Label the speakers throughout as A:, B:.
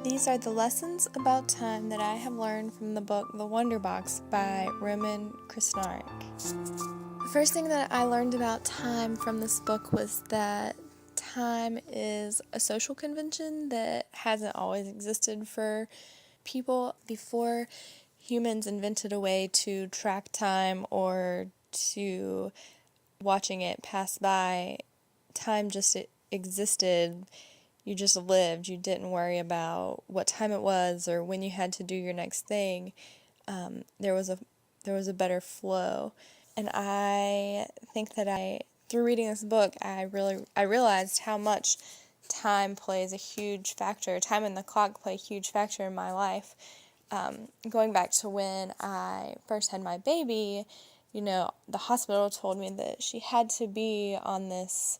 A: These are the lessons about time that I have learned from the book The Wonderbox by Roman Krishnarik. The first thing that I learned about time from this book was that time is a social convention that hasn't always existed for people. Before humans invented a way to track time or to watching it pass by, time just existed. You just lived. You didn't worry about what time it was or when you had to do your next thing. There was a better flow, and I think that through reading this book, I realized how much time plays a huge factor. Time and the clock play a huge factor in my life. Going back to when I first had my baby, the hospital told me that she had to be on this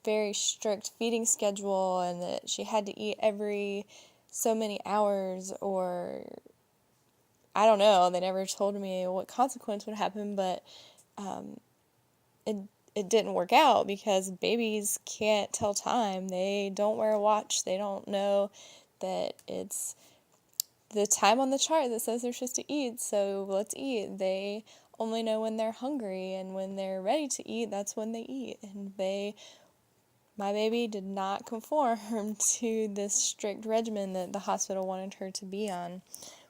A: very strict feeding schedule and that she had to eat every so many hours, or I don't know, they never told me what consequence would happen, but it didn't work out because babies can't tell time. They don't wear a watch. They don't know that it's the time on the chart that says they're supposed to eat, so let's eat. They only know when they're hungry, and when they're ready to eat, that's when they eat. And my baby did not conform to this strict regimen that the hospital wanted her to be on.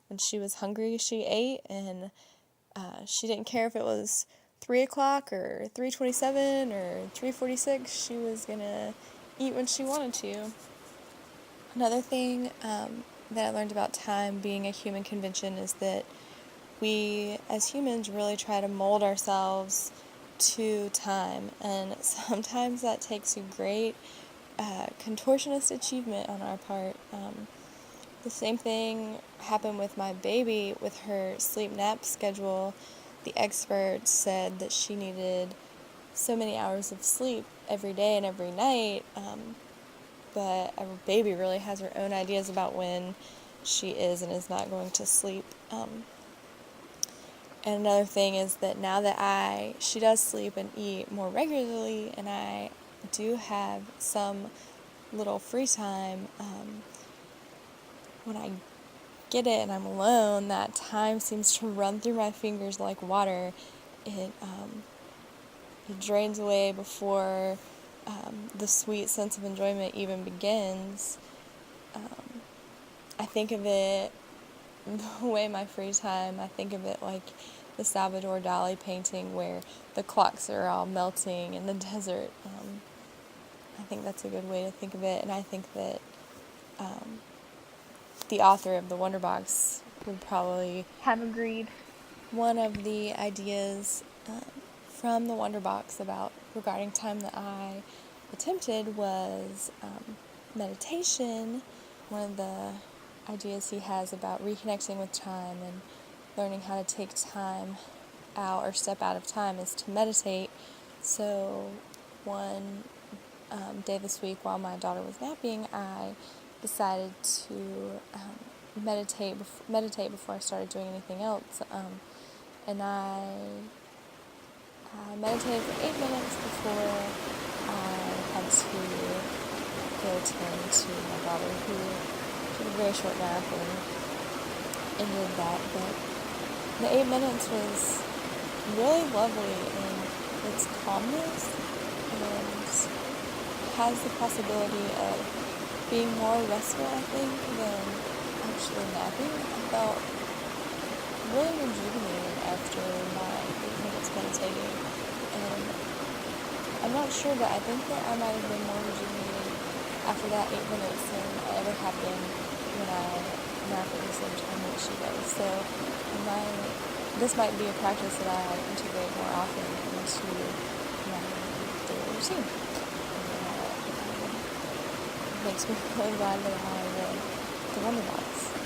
A: When she was hungry, she ate, and she didn't care if it was 3 o'clock or 3:27 or 3:46. She was going to eat when she wanted to. Another thing that I learned about time being a human convention is that we, as humans, really try to mold ourselves to time, and sometimes that takes a great contortionist achievement on our part. The same thing happened with my baby with her sleep-nap schedule. The experts said that she needed so many hours of sleep every day and every night, but our baby really has her own ideas about when she is and is not going to sleep. And another thing is that now that she does sleep and eat more regularly, and I do have some little free time, when I get it and I'm alone, that time seems to run through my fingers like water. It drains away before the sweet sense of enjoyment even begins. I think of it the way my free time, I think of it like the Salvador Dali painting where the clocks are all melting in the desert. I think that's a good way to think of it, and I think that the author of the Wonderbox would probably have agreed. One of the ideas from the Wonderbox regarding time that I attempted was meditation. One of the ideas he has about reconnecting with time and learning how to take time out or step out of time is to meditate. So one day this week while my daughter was napping, I decided to meditate before I started doing anything else. And I meditated for 8 minutes before I had to go tend to my daughter, who took a very short nap and ended that. But the 8 minutes was really lovely in its calmness and has the possibility of being more restful, I think, than actually napping. I felt really rejuvenated after my 8 minutes meditating, and I'm not sure, but I think that I might have been more rejuvenated after that 8 minutes than I ever have been when I nap at the same time that she does. So this might be a practice that I integrate more often into my daily routine. It makes me really glad that I read The Wonderbox.